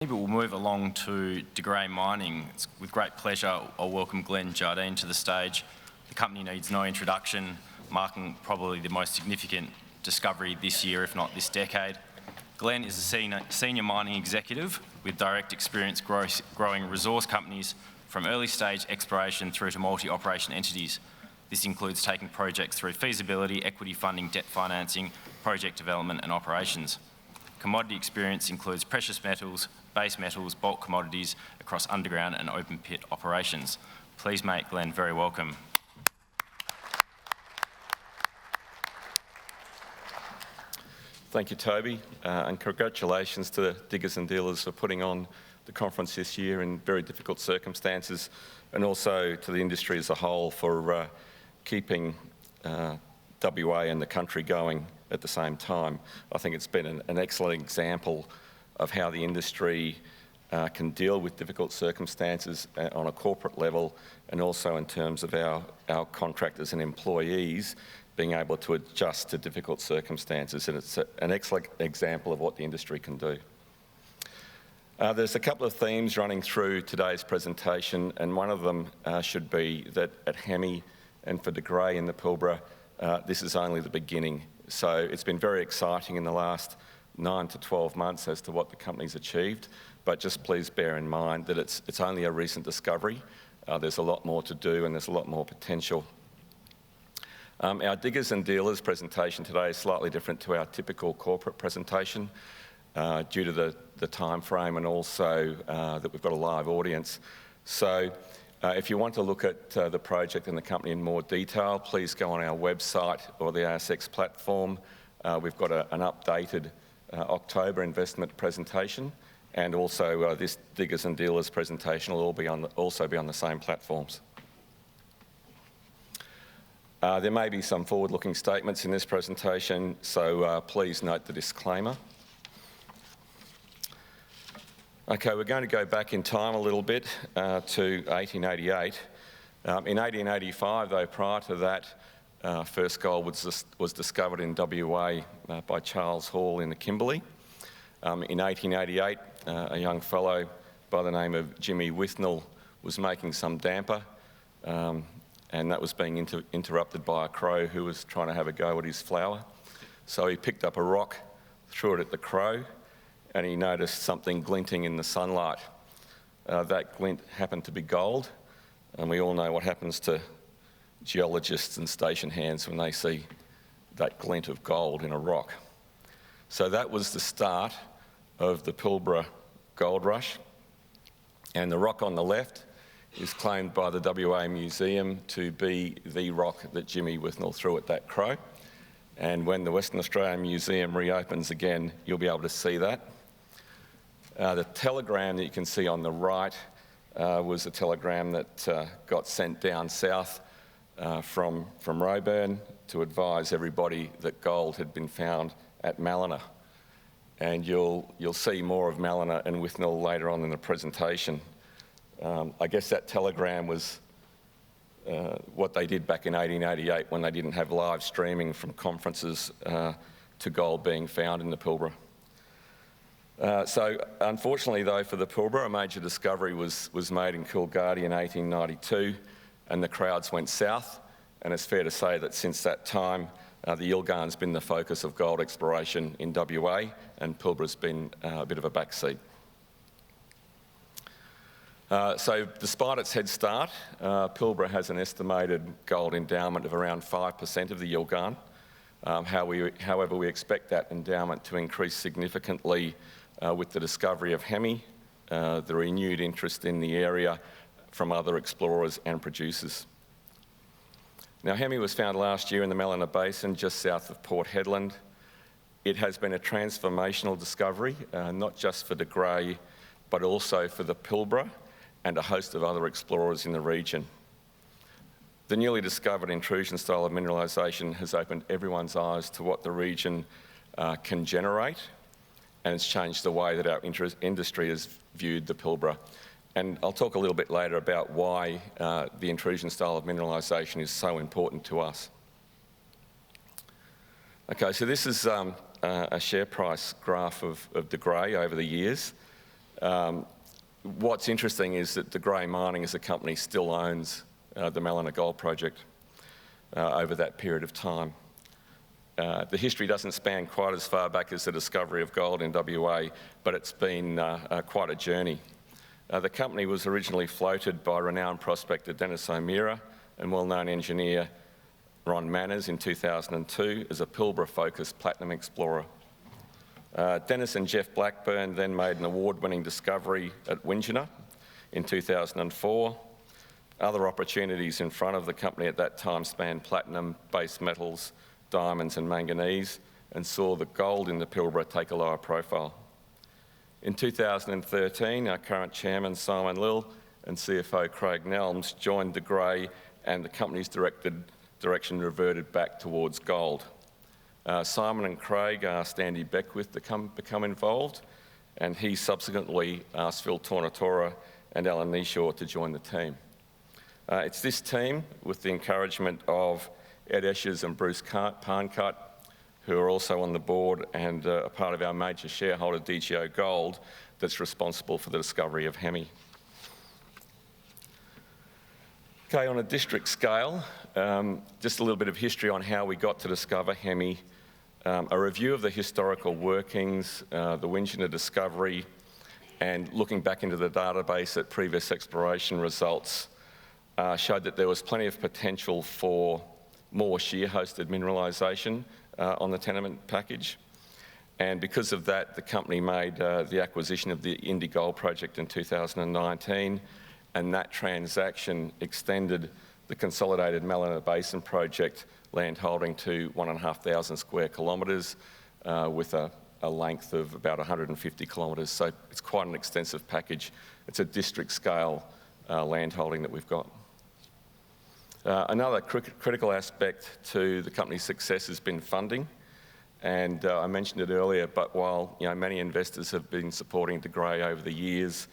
We'll move along to De Grey Mining. It's with great pleasure I'll welcome Glenn Jardine to the stage. The company needs no introduction, marking probably the most significant discovery this year, if not this decade. Glenn is a senior mining executive with direct experience growing resource companies from early stage exploration through to multi-operation entities. This includes taking projects through feasibility, equity funding, debt financing, project development and operations. Commodity experience includes precious metals, base metals, bulk commodities across underground and open pit operations. Please make Glenn very welcome. Thank you, Toby, and congratulations to the Diggers and Dealers for putting on the conference this year in very difficult circumstances, and also to the industry as a whole for keeping WA and the country going at the same time. I think it's been an excellent example of how the industry can deal with difficult circumstances on a corporate level, and also in terms of our contractors and employees being able to adjust to difficult circumstances. And it's an excellent example of what the industry can do. There's a couple of themes running through today's presentation, and one of them should be that at Hemi and for De Grey in the Pilbara, this is only the beginning. So it's been very exciting in the last 9 to 12 months as to what the company's achieved, but just please bear in mind that it's only a recent discovery. There's a lot more to do and there's a lot more potential. Our Diggers and Dealers presentation today is slightly different to our typical corporate presentation due to the time frame, and also that we've got a live audience. So if you want to look at the project and the company in more detail, please go on our website or the ASX platform. We've got an updated October investment presentation, and also this Diggers and Dealers presentation will also be on the same platforms. There may be some forward-looking statements in this presentation, so please note the disclaimer. Okay, we're going to go back in time a little bit to 1888. In 1885, though, prior to that, first gold was discovered in WA by Charles Hall in the Kimberley. In 1888, a young fellow by the name of Jimmy Withnell was making some damper, and that was being interrupted by a crow who was trying to have a go at his flour. So he picked up a rock, threw it at the crow, and he noticed something glinting in the sunlight. That glint happened to be gold, and we all know what happens to geologists and station hands when they see that glint of gold in a rock. So that was the start of the Pilbara gold rush, and the rock on the left is claimed by the WA Museum to be the rock that Jimmy Withnell threw at that crow. And when the Western Australian Museum reopens again, you'll be able to see that. The telegram that you can see on the right was a telegram that got sent down south from Roebourne to advise everybody that gold had been found at Mallina. And you'll see more of Mallina and Withnell later on in the presentation. I guess that telegram was what they did back in 1888 when they didn't have live streaming from conferences to gold being found in the Pilbara. So unfortunately, though, for the Pilbara, a major discovery was made in Coolgardie in 1892, and the crowds went south. And it's fair to say that since that time, the Yilgarn's been the focus of gold exploration in WA, and Pilbara's been a bit of a backseat. So despite its head start, Pilbara has an estimated gold endowment of around 5% of the Yilgarn. However, we expect that endowment to increase significantly with the discovery of Hemi, the renewed interest in the area from other explorers and producers. Now, Hemi was found last year in the Mallina Basin, just south of Port Hedland. It has been a transformational discovery, not just for De Grey, but also for the Pilbara and a host of other explorers in the region. The newly discovered intrusion style of mineralisation has opened everyone's eyes to what the region can generate, and it's changed the way that our industry has viewed the Pilbara. And I'll talk a little bit later about why the intrusion style of mineralisation is so important to us. Okay, so this is a share price graph of De Grey over the years. What's interesting is that De Grey Mining as a company still owns the Mallina Gold Project over that period of time. The history doesn't span quite as far back as the discovery of gold in WA, but it's been quite a journey. The company was originally floated by renowned prospector Dennis O'Meara and well-known engineer Ron Manners in 2002 as a Pilbara-focused platinum explorer. Dennis and Jeff Blackburn then made an award-winning discovery at Windgina in 2004. Other opportunities in front of the company at that time spanned platinum, base metals, diamonds and manganese, and saw the gold in the Pilbara take a lower profile. In 2013, our current chairman, Simon Lill, and CFO Craig Nelms joined De Grey, and the company's direction reverted back towards gold. Simon and Craig asked Andy Beckwith to become involved, and he subsequently asked Phil Tornatora and Alan Neeshaw to join the team. It's this team, with the encouragement of Ed Eschers and Bruce Parncut, who are also on the board and a part of our major shareholder, DGO Gold, that's responsible for the discovery of Hemi. Okay, on a district scale, just a little bit of history on how we got to discover Hemi, a review of the historical workings, the Windgina discovery, and looking back into the database at previous exploration results showed that there was plenty of potential for more shear-hosted mineralisation on the tenement package. And because of that, the company made the acquisition of the Indy Gold Project in 2019, and that transaction extended the consolidated Mallina Basin Project land holding to 1,500 square kilometres with a length of about 150 kilometres. So it's quite an extensive package. It's a district scale land holding that we've got. Another critical aspect to the company's success has been funding. And I mentioned it earlier, but while many investors have been supporting De Grey over the years,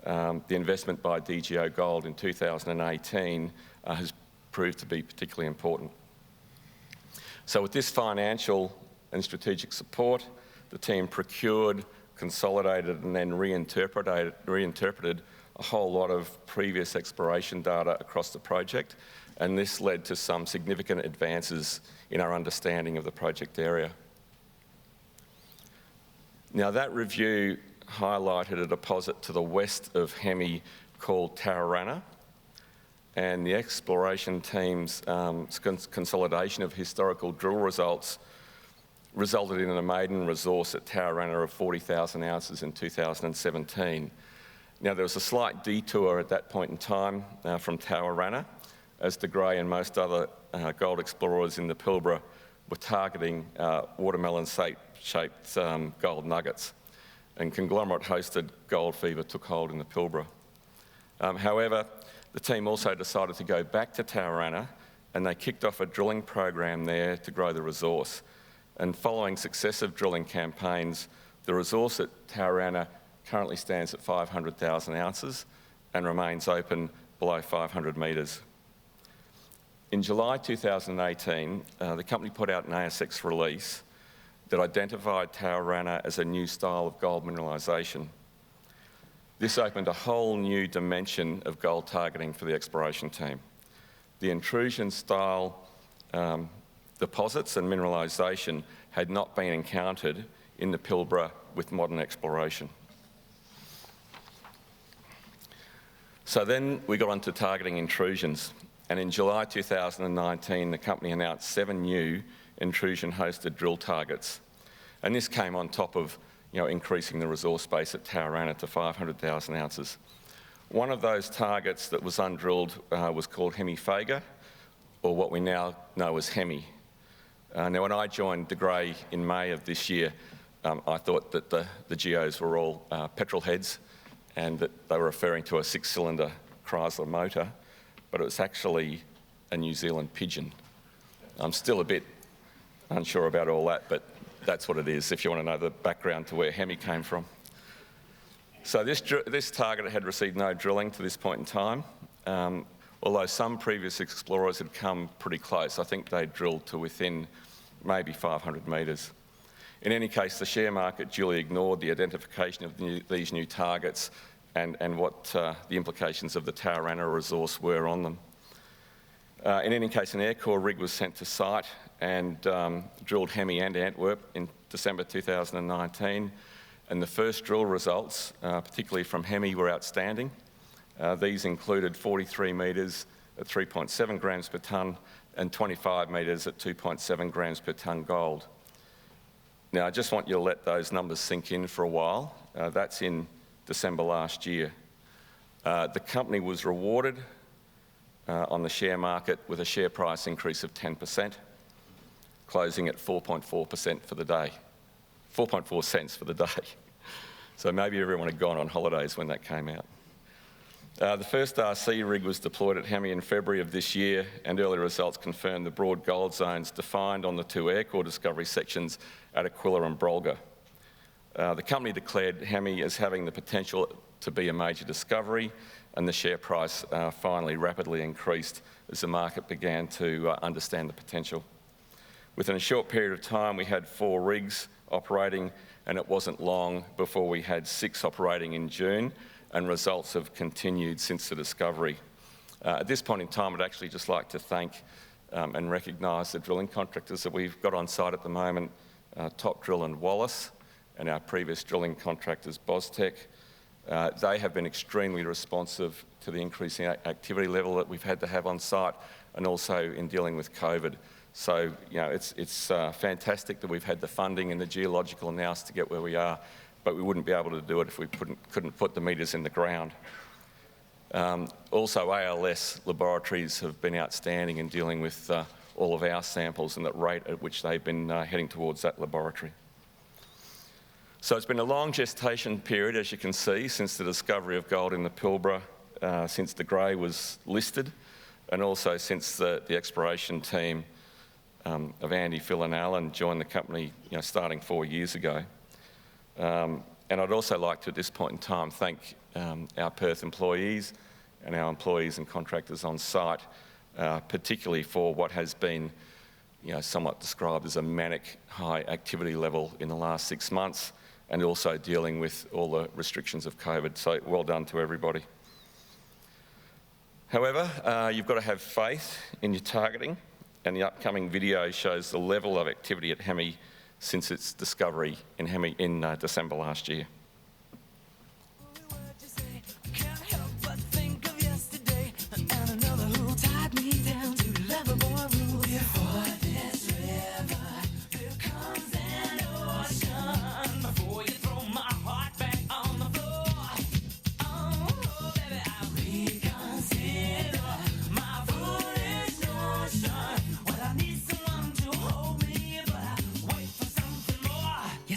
the investment by DGO Gold in 2018 has proved to be particularly important. So with this financial and strategic support, the team procured, consolidated and then reinterpreted a whole lot of previous exploration data across the project, and this led to some significant advances in our understanding of the project area. Now, that review highlighted a deposit to the west of Hemi called Tararana, and the exploration team's consolidation of historical drill results resulted in a maiden resource at Tararana of 40,000 ounces in 2017. Now, there was a slight detour at that point in time from Tararana, as De Grey and most other gold explorers in the Pilbara were targeting watermelon-shaped gold nuggets, and conglomerate-hosted gold fever took hold in the Pilbara. However, the team also decided to go back to Tararana, and they kicked off a drilling program there to grow the resource. And following successive drilling campaigns, the resource at Tararana currently stands at 500,000 ounces and remains open below 500 metres. In July 2018, the company put out an ASX release that identified Tararana as a new style of gold mineralisation. This opened a whole new dimension of gold targeting for the exploration team. The intrusion-style deposits and mineralisation had not been encountered in the Pilbara with modern exploration. So then we got onto targeting intrusions, and in July 2019, the company announced 7 new intrusion-hosted drill targets. And this came on top of increasing the resource base at Tararana to 500,000 ounces. One of those targets that was undrilled was called Hemi-Fager, or what we now know as Hemi. Now, when I joined De Grey in May of this year, I thought that the geos were all petrol heads and that they were referring to a 6-cylinder Chrysler motor, but it was actually a New Zealand pigeon. I'm still a bit unsure about all that, but that's what it is, if you want to know the background to where Hemi came from. So this target had received no drilling to this point in time, although some previous explorers had come pretty close. I think they drilled to within maybe 500 metres. In any case, the share market duly ignored the identification of these new targets and what the implications of the Taranaki resource were on them. In any case, an Aircore rig was sent to site and drilled Hemi and Antwerp in December 2019, and the first drill results, particularly from Hemi, were outstanding. These included 43 metres at 3.7 grams per tonne and 25 metres at 2.7 grams per tonne gold. Now, I just want you to let those numbers sink in for a while. That's in December last year. The company was rewarded on the share market with a share price increase of 10%, closing at 4.4% for the day. 4.4 cents for the day. So maybe everyone had gone on holidays when that came out. The first RC rig was deployed at Hemi in February of this year, and early results confirmed the broad gold zones defined on the two Aircore discovery sections at Aquila and Brolga. The company declared Hemi as having the potential to be a major discovery, and the share price finally rapidly increased as the market began to understand the potential. Within a short period of time, we had 4 rigs operating, and it wasn't long before we had 6 operating in June, and results have continued since the discovery. At this point in time, I'd actually just like to thank and recognise the drilling contractors that we've got on site at the moment, Top Drill and Wallace, and our previous drilling contractors, Bostech. They have been extremely responsive to the increasing activity level that we've had to have on site, and also in dealing with COVID. So, you know, it's fantastic that we've had the funding and the geological analysis to get where we are, but we wouldn't be able to do it if we couldn't put the metres in the ground. Also, ALS laboratories have been outstanding in dealing with all of our samples and the rate at which they've been heading towards that laboratory. So it's been a long gestation period, as you can see, since the discovery of gold in the Pilbara, since De Grey was listed, and also since the exploration team of Andy, Phil and Alan joined the company, starting 4 years ago. And I'd also like to, at this point in time, thank our Perth employees and our employees and contractors on site, particularly for what has been, somewhat described as a manic high activity level in the last 6 months, and also dealing with all the restrictions of COVID. So well done to everybody. However, you've got to have faith in your targeting, and the upcoming video shows the level of activity at Hemi since its discovery in Hemi in December last year.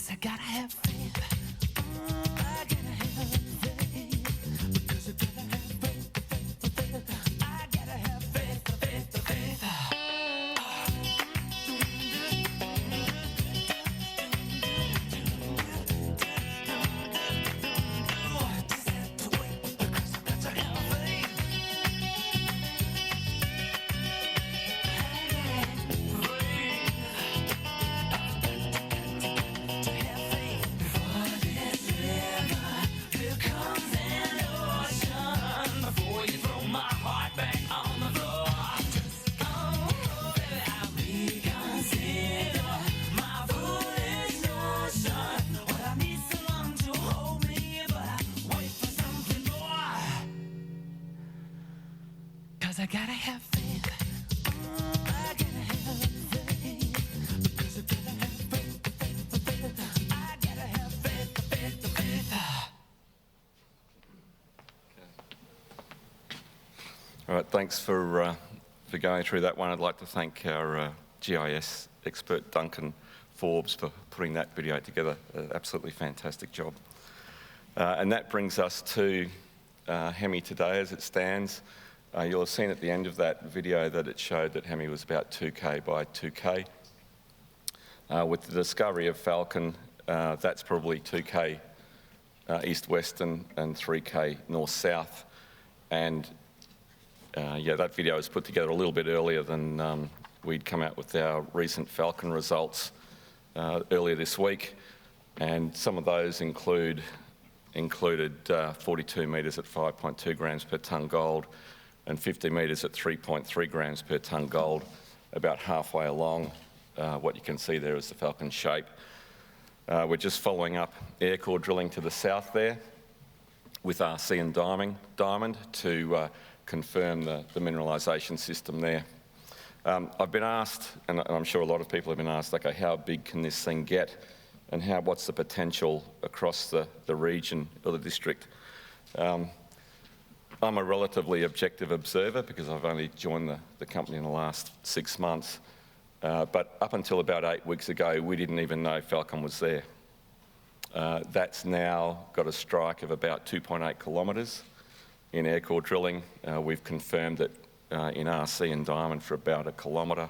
I gotta have faith. I gotta have faith. Because I gotta have faith. I gotta have faith. All right, thanks for going through that one. I'd like to thank our GIS expert, Duncan Forbes, for putting that video together. Absolutely fantastic job. And that brings us to Hemi today as it stands. You'll have seen at the end of that video that it showed that Hemi was about 2K by 2K. With the discovery of Falcon, that's probably 2K east-west and 3K north-south. And that video was put together a little bit earlier than we'd come out with our recent Falcon results. earlier this week, and some of those included 42 metres at 5.2 grams per tonne gold and 50 metres at 3.3 grams per tonne gold, about halfway along. What you can see there is the Falcon shape. We're just following up air core drilling to the south there with RC and diamond to confirm the mineralisation system there. I've been asked, and I'm sure a lot of people have been asked, okay, how big can this thing get, and what's the potential across the region or the district? I'm a relatively objective observer because I've only joined the company in the last 6 months. But up until about 8 weeks ago, we didn't even know Falcon was there. That's now got a strike of about 2.8 kilometres in air core drilling. We've confirmed that in RC and diamond for about 1 kilometre,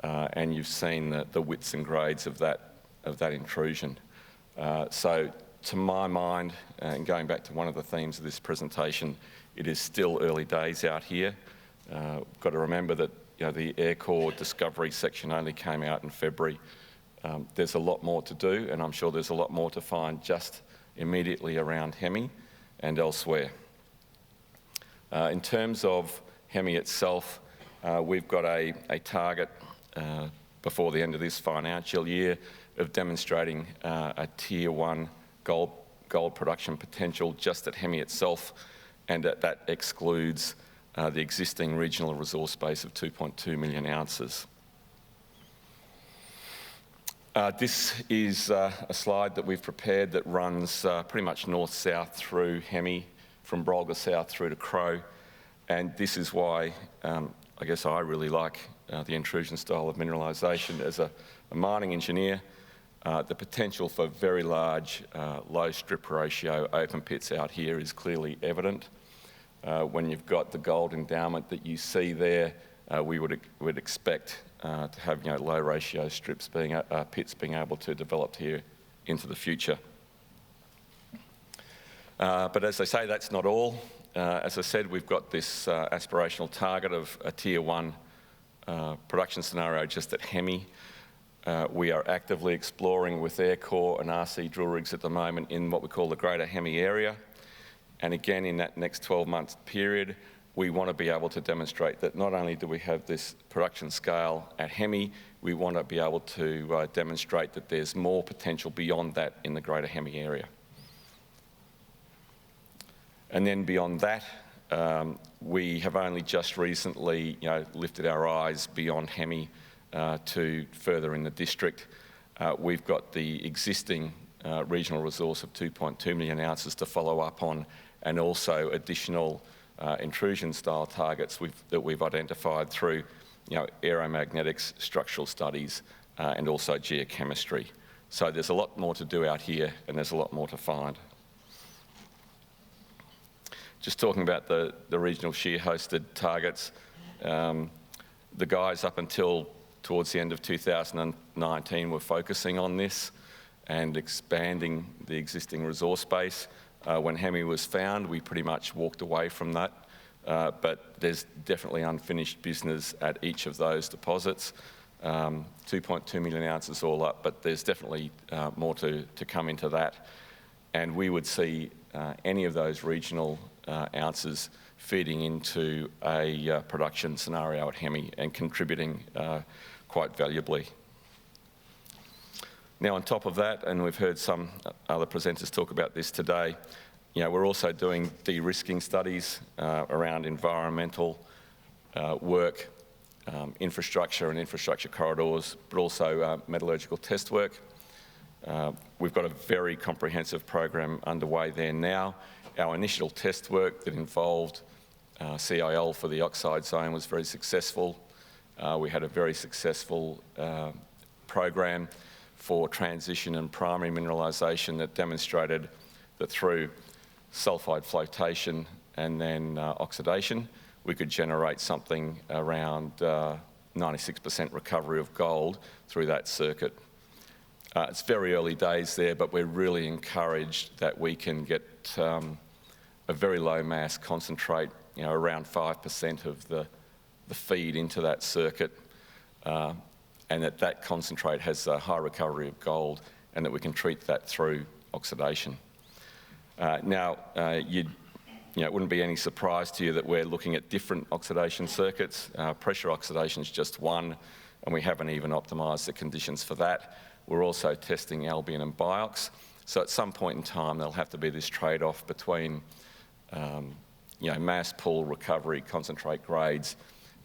and you've seen the widths and grades of that intrusion. So to my mind, and going back to one of the themes of this presentation, it is still early days out here. Got to remember that the air core discovery section only came out in February. There's a lot more to do, and I'm sure there's a lot more to find just immediately around Hemi and elsewhere. In terms of Hemi itself, we've got a target before the end of this financial year of demonstrating a Tier 1 gold production potential just at Hemi itself, and that excludes the existing regional resource base of 2.2 million ounces. This is a slide that we've prepared that runs pretty much north-south through Hemi, from Brolga South through to Crow, and this is why I guess I really like the intrusion style of mineralisation. As a mining engineer, the potential for very large, low strip ratio open pits out here is clearly evident. When you've got the gold endowment that you see there, we would expect to have low ratio strips pits being able to develop here into the future. But as I say, that's not all. As I said, we've got this aspirational target of a Tier 1 production scenario just at Hemi. We are actively exploring with air core and RC drill rigs at the moment in what we call the Greater Hemi area. And again, in that next 12-month period, we want to be able to demonstrate that not only do we have this production scale at Hemi, we want to be able to demonstrate that there's more potential beyond that in the Greater Hemi area. And then beyond that, we have only just recently lifted our eyes beyond Hemi to further in the district. We've got the existing regional resource of 2.2 million ounces to follow up on, and also additional intrusion-style targets that we've identified through aeromagnetics, structural studies, and also geochemistry. So there's a lot more to do out here, and there's a lot more to find. Just talking about the regional shear-hosted targets, the guys up until towards the end of 2019 were focusing on this and expanding the existing resource base. When Hemi was found, we pretty much walked away from that, but there's definitely unfinished business at each of those deposits. 2.2 million ounces all up, but there's definitely more to come into that. And we would see any of those regional ounces feeding into a production scenario at Hemi and contributing quite valuably. Now, on top of that, and we've heard some other presenters talk about this today, we're also doing de-risking studies around environmental work, infrastructure and infrastructure corridors, but also metallurgical test work. We've got a very comprehensive program underway there now. Our initial test work that involved CIL for the oxide zone was very successful. We had a very successful program for transition and primary mineralisation that demonstrated that through sulphide flotation and then oxidation, we could generate something around 96% recovery of gold through that circuit. It's very early days there, but we're really encouraged that we can get a very low mass concentrate, around 5% of the feed into that circuit. and that concentrate has a high recovery of gold, and that we can treat that through oxidation. It wouldn't be any surprise to you that we're looking at different oxidation circuits. Pressure oxidation is just one, and we haven't even optimised the conditions for that. We're also testing Albion and Biox. So at some point in time, there'll have to be this trade-off between mass pull, recovery, concentrate grades,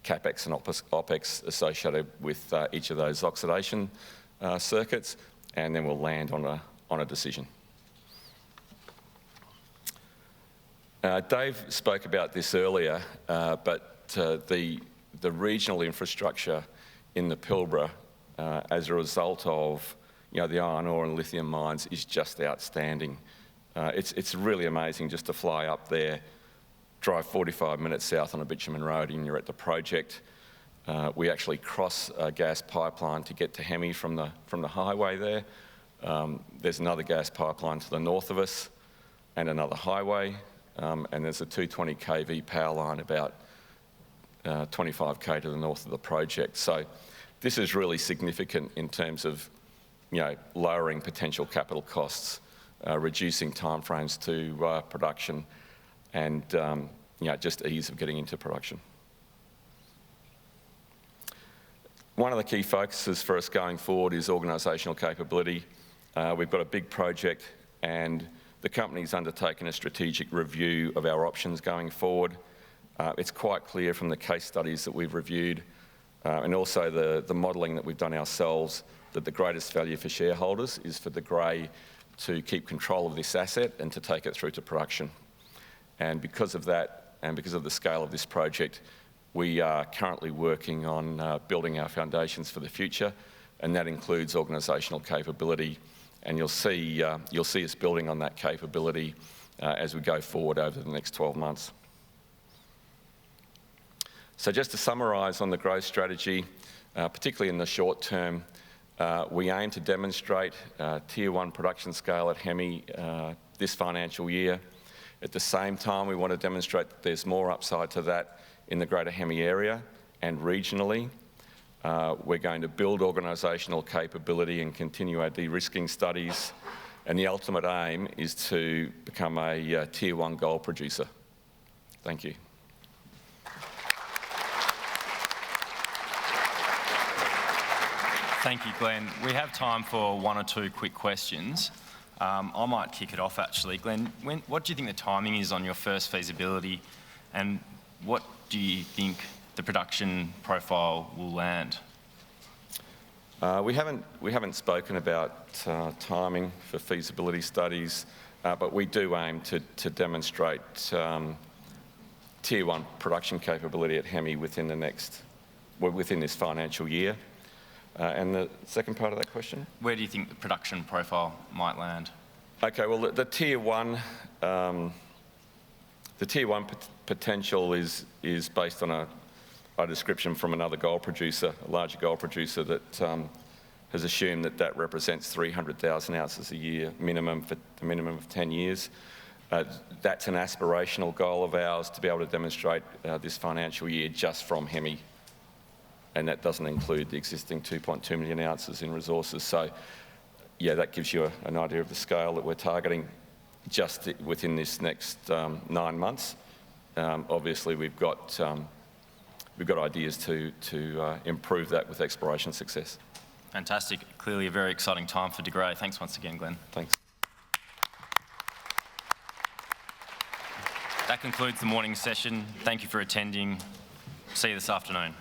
CapEx and OpEx associated with each of those oxidation circuits, and then we'll land on a decision. Dave spoke about this earlier, but the regional infrastructure in the Pilbara, as a result of the iron ore and lithium mines, is just outstanding. It's really amazing just to fly up there, drive 45 minutes south on a bitumen road, and you're at the project. We actually cross a gas pipeline to get to Hemi from the highway there. There's another gas pipeline to the north of us, and another highway. And there's a 220 kV power line about 25k to the north of the project. So this is really significant in terms of lowering potential capital costs, reducing timeframes to production, and just ease of getting into production. One of the key focuses for us going forward is organisational capability. We've got a big project, and the company's undertaken a strategic review of our options going forward. It's quite clear from the case studies that we've reviewed, and also the modelling that we've done ourselves, that the greatest value for shareholders is for De Grey to keep control of this asset and to take it through to production. And because of that, and because of the scale of this project, we are currently working on building our foundations for the future, and that includes organisational capability. And you'll see us building on that capability as we go forward over the next 12 months. So just to summarise on the growth strategy, particularly in the short term, we aim to demonstrate Tier 1 production scale at Hemi this financial year. At the same time, we want to demonstrate that there's more upside to that in the Greater Hemi area and regionally. We're going to build organisational capability and continue our de-risking studies, and the ultimate aim is to become a Tier 1 gold producer. Thank you. Thank you, Glenn. We have time for one or two quick questions. I might kick it off, actually. Glenn, what do you think the timing is on your first feasibility, and what do you think the production profile will land? We haven't spoken about timing for feasibility studies, but we do aim to demonstrate Tier 1 production capability at Hemi within this financial year. And the second part of that question? Where do you think the production profile might land? Okay, well, the Tier 1, potential is based on a description from another gold producer, a larger gold producer, that has assumed that represents 300,000 ounces a year minimum for the minimum of 10 years. That's an aspirational goal of ours to be able to demonstrate this financial year just from Hemi, and that doesn't include the existing 2.2 million ounces in resources. So, yeah, that gives you an idea of the scale that we're targeting just within this next 9 months. Obviously, we've got ideas to improve that with exploration success. Fantastic. Clearly a very exciting time for De Grey. Thanks once again, Glenn. Thanks. That concludes the morning session. Thank you for attending. See you this afternoon.